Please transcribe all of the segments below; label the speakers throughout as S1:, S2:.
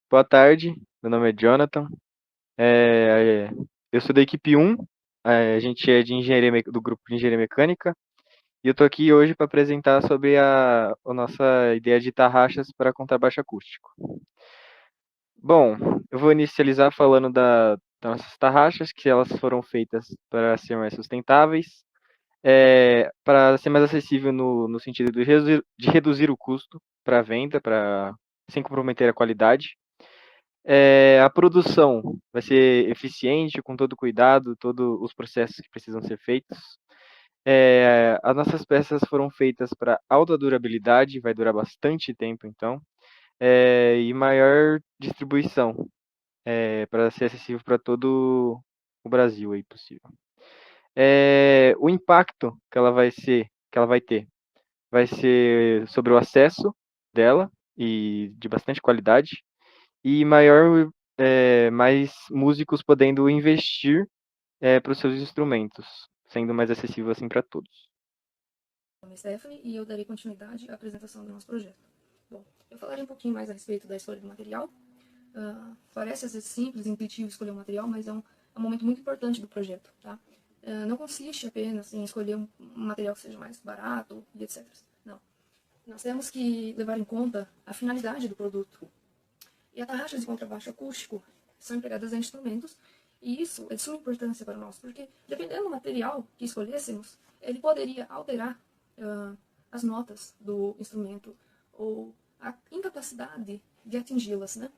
S1: Boa tarde, meu nome é Jonathan. É, eu sou da equipe 1, a gente é de engenharia, do grupo de engenharia mecânica, e eu estou aqui hoje para apresentar sobre a nossa ideia de tarraxas para contrabaixo acústico. Bom, eu vou inicializar falando das nossas tarraxas, que elas foram feitas para ser mais sustentáveis, para ser mais acessível no sentido de reduzir o custo para a venda, sem comprometer a qualidade. A produção vai ser eficiente, com todo cuidado, todos os processos que precisam ser feitos. As nossas peças foram feitas para alta durabilidade, vai durar bastante tempo, então, e maior distribuição, para ser acessível para todo o Brasil aí possível. O impacto que ela vai ser sobre o acesso dela e de bastante qualidade e mais músicos podendo investir para os seus instrumentos, sendo mais acessível assim para todos.
S2: Meu nome é Stephanie e eu darei continuidade à apresentação do nosso projeto. Bom, eu falarei um pouquinho mais a respeito da escolha do material. Parece às vezes simples e intuitivo escolher um material, mas é um momento muito importante do projeto. Tá? Não consiste apenas em escolher um material que seja mais barato e etc. Não. Nós temos que levar em conta a finalidade do produto. E as tarraxas de contrabaixo acústico são empregadas em instrumentos, e isso é de suma importância para nós, porque dependendo do material que escolhêssemos, ele poderia alterar as notas do instrumento ou a incapacidade de atingi-las, né?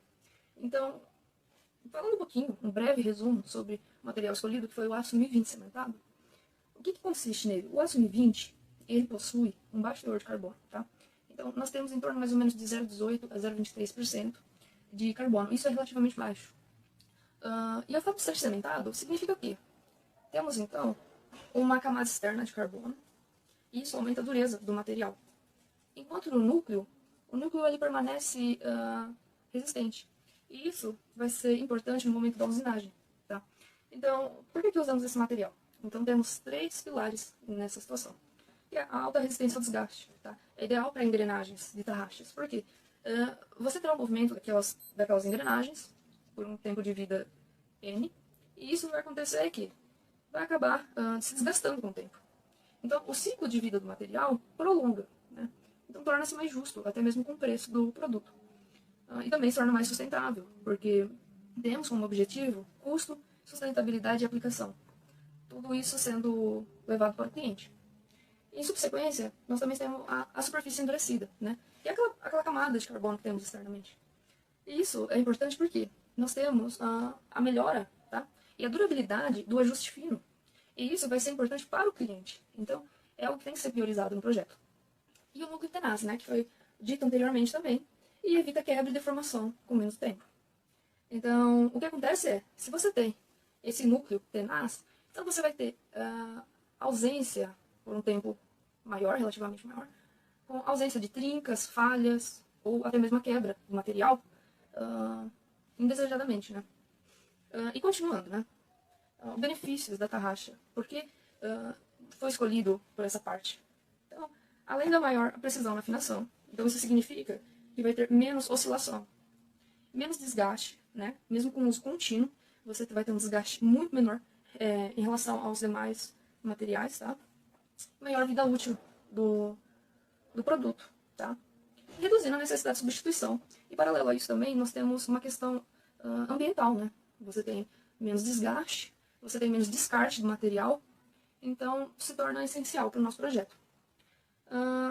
S2: Então, falando um pouquinho, um breve resumo sobre o material escolhido, que foi o aço 1020 cementado, o que consiste nele? O aço 1020, ele possui um baixo teor de carbono, tá? Então, nós temos em torno mais ou menos de 0,18 a 0,23% de carbono. Isso é relativamente baixo. E o fato de ser cementado significa o quê? Temos, então, uma camada externa de carbono, e isso aumenta a dureza do material. Enquanto no núcleo, o núcleo ele permanece resistente. E isso vai ser importante no momento da usinagem. Tá? Então, por que usamos esse material? Então, temos 3 pilares nessa situação. E a alta resistência ao desgaste. Tá? É ideal para engrenagens de tarraxas. Por quê? Você terá o movimento daquelas engrenagens por um tempo de vida N, e isso vai acontecer que vai acabar se desgastando com o tempo. Então, o ciclo de vida do material prolonga, né? Então, torna-se mais justo, até mesmo com o preço do produto. E também se torna mais sustentável, porque temos como objetivo custo, sustentabilidade e aplicação. Tudo isso sendo levado para o cliente. Em subsequência, nós também temos a superfície endurecida, né? Que é aquela camada de carbono que temos externamente. E isso é importante porque nós temos a melhora, tá? E a durabilidade do ajuste fino. E isso vai ser importante para o cliente. Então, é algo que tem que ser priorizado no projeto. E o núcleo tenaz, né, que foi dito anteriormente também, e evita quebra e deformação com menos tempo. Então, o que acontece é, se você tem esse núcleo tenaz, então você vai ter ausência por um tempo maior, relativamente maior, com ausência de trincas, falhas, ou até mesmo a quebra do material, indesejadamente, né? E continuando, né? Benefícios da tarraxa, porque foi escolhido por essa parte. Então, além da maior precisão na afinação, então isso significa que vai ter menos oscilação, menos desgaste, né? Mesmo com uso contínuo, você vai ter um desgaste muito menor em relação aos demais materiais, tá? Maior vida útil do produto, tá? Reduzindo a necessidade de substituição. E paralelo a isso também, nós temos uma questão ambiental, né? Você tem menos desgaste, você tem menos descarte do material, então se torna essencial para o nosso projeto.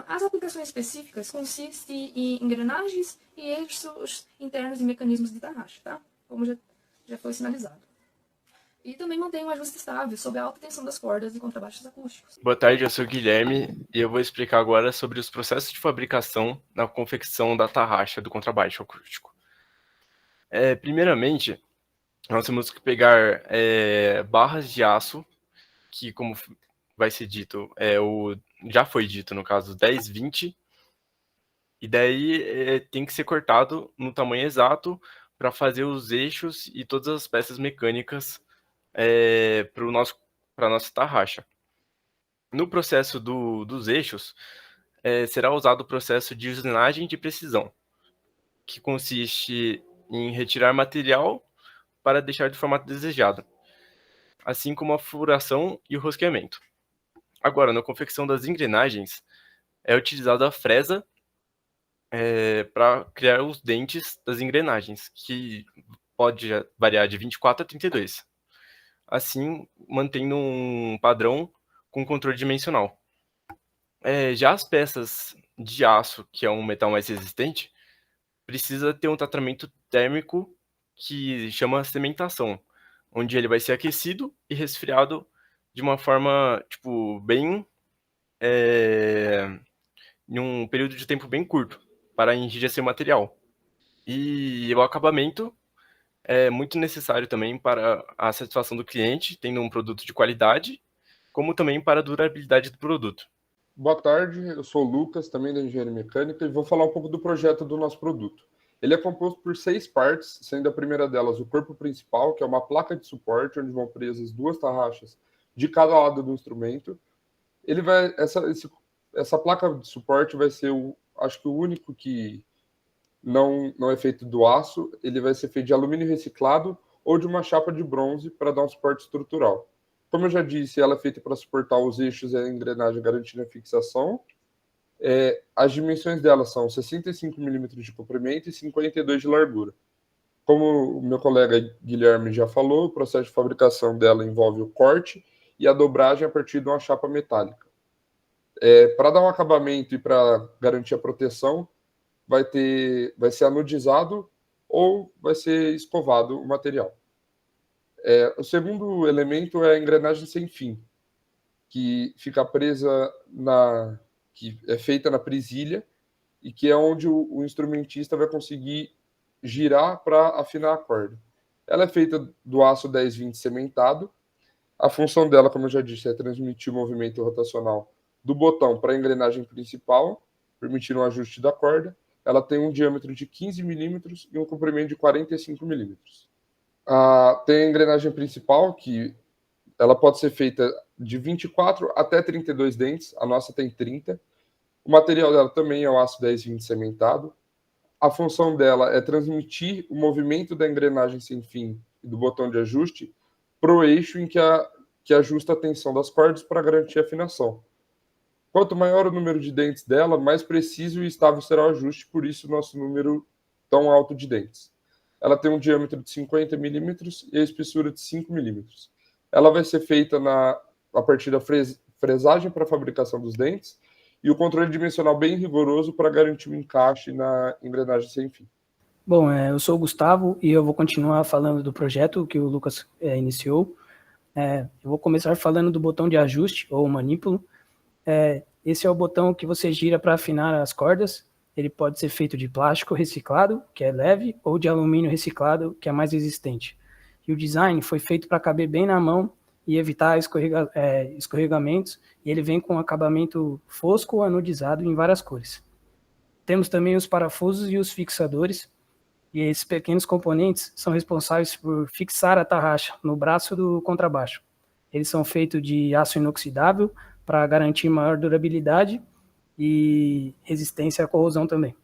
S2: As aplicações específicas consistem em engrenagens e eixos internos e mecanismos de tarraxa, tá? Como já foi sinalizado. E também mantém um ajuste estável sob a alta tensão das cordas e contrabaixos acústicos.
S3: Boa tarde, eu sou o Guilherme e eu vou explicar agora sobre os processos de fabricação na confecção da tarraxa do contrabaixo acústico. Primeiramente, nós temos que pegar barras de aço, que como vai ser dito, já foi dito no caso 10-20, e daí tem que ser cortado no tamanho exato para fazer os eixos e todas as peças mecânicas para a nossa tarraxa. No processo dos eixos, será usado o processo de usinagem de precisão, que consiste em retirar material para deixar do formato desejado, assim como a furação e o rosqueamento. Agora, na confecção das engrenagens, é utilizada a fresa para criar os dentes das engrenagens, que pode variar de 24 a 32. Assim, mantendo um padrão com controle dimensional. Já as peças de aço, que é um metal mais resistente, precisa ter um tratamento térmico que chama cementação, onde ele vai ser aquecido e resfriado de uma forma, tipo, bem em um período de tempo bem curto, para enrijecer o material. E o acabamento é muito necessário também para a satisfação do cliente, tendo um produto de qualidade, como também para a durabilidade do produto.
S4: Boa tarde, eu sou o Lucas, também da Engenharia Mecânica, e vou falar um pouco do projeto do nosso produto. Ele é composto por 6 partes, sendo a primeira delas o corpo principal, que é uma placa de suporte, onde vão presas 2 tarraxas de cada lado do instrumento. Essa placa de suporte vai ser, acho que o único que não é feito do aço, ele vai ser feito de alumínio reciclado ou de uma chapa de bronze para dar um suporte estrutural. Como eu já disse, ela é feita para suportar os eixos e a engrenagem garantindo a fixação. As dimensões dela são 65 milímetros de comprimento e 52 de largura. Como o meu colega Guilherme já falou, o processo de fabricação dela envolve o corte e a dobragem a partir de uma chapa metálica. Para dar um acabamento e para garantir a proteção, vai ser anodizado ou vai ser escovado o material. O segundo elemento é a engrenagem sem fim, que fica presa que é feita na presilha e que é onde o instrumentista vai conseguir girar para afinar a corda. Ela é feita do aço 1020 cementado. A função dela, como eu já disse, é transmitir o movimento rotacional do botão para a engrenagem principal, permitindo um ajuste da corda. Ela tem um diâmetro de 15 milímetros e um comprimento de 45 milímetros. Tem a engrenagem principal, que ela pode ser feita de 24 até 32 dentes, a nossa tem 30. O material dela também é o aço 1020 cementado. A função dela é transmitir o movimento da engrenagem sem fim e do botão de ajuste para o eixo em que ajusta a tensão das cordas para garantir a afinação. Quanto maior o número de dentes dela, mais preciso e estável será o ajuste, por isso nosso número tão alto de dentes. Ela tem um diâmetro de 50 milímetros e a espessura de 5 milímetros. Ela vai ser feita a partir da fresagem para a fabricação dos dentes e o controle dimensional bem rigoroso para garantir o encaixe na engrenagem sem fim.
S5: Bom, eu sou o Gustavo e eu vou continuar falando do projeto que o Lucas iniciou. Eu vou começar falando do botão de ajuste ou manípulo. Esse é o botão que você gira para afinar as cordas. Ele pode ser feito de plástico reciclado, que é leve, ou de alumínio reciclado, que é mais resistente. E o design foi feito para caber bem na mão e evitar escorregamentos, e ele vem com um acabamento fosco ou anodizado em várias cores. Temos também os parafusos e os fixadores, e esses pequenos componentes são responsáveis por fixar a tarraxa no braço do contrabaixo. Eles são feitos de aço inoxidável para garantir maior durabilidade e resistência à corrosão também.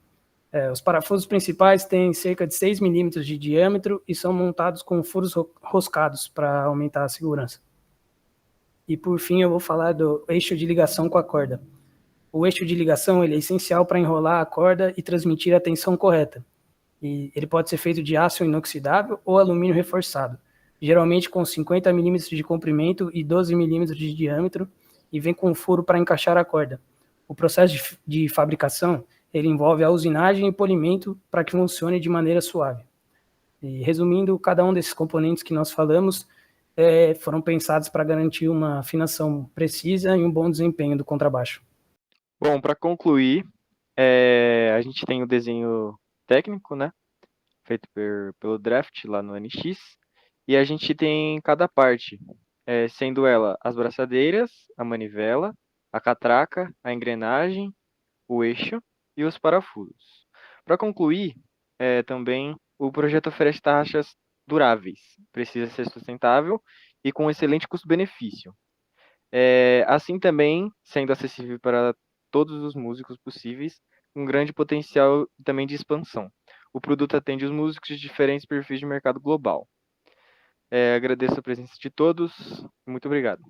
S5: Os parafusos principais têm cerca de 6 milímetros de diâmetro e são montados com furos roscados para aumentar a segurança. E por fim eu vou falar do eixo de ligação com a corda. O eixo de ligação ele é essencial para enrolar a corda e transmitir a tensão correta. E ele pode ser feito de aço inoxidável ou alumínio reforçado, geralmente com 50 milímetros de comprimento e 12 milímetros de diâmetro, e vem com um furo para encaixar a corda. O processo de fabricação ele envolve a usinagem e polimento para que funcione de maneira suave. E, resumindo, cada um desses componentes que nós falamos foram pensados para garantir uma afinação precisa e um bom desempenho do contrabaixo.
S1: Bom, para concluir, a gente tem o desenho técnico, né? Feito pelo Draft lá no NX. E a gente tem cada parte, sendo ela as braçadeiras, a manivela, a catraca, a engrenagem, o eixo e os parafusos. Para concluir, também o projeto oferece taxas duráveis, precisa ser sustentável e com excelente custo-benefício. Assim também, sendo acessível para todos os músicos possíveis, um grande potencial também de expansão. o produto atende os músicos de diferentes perfis de mercado global. Agradeço a presença de todos. Muito obrigado.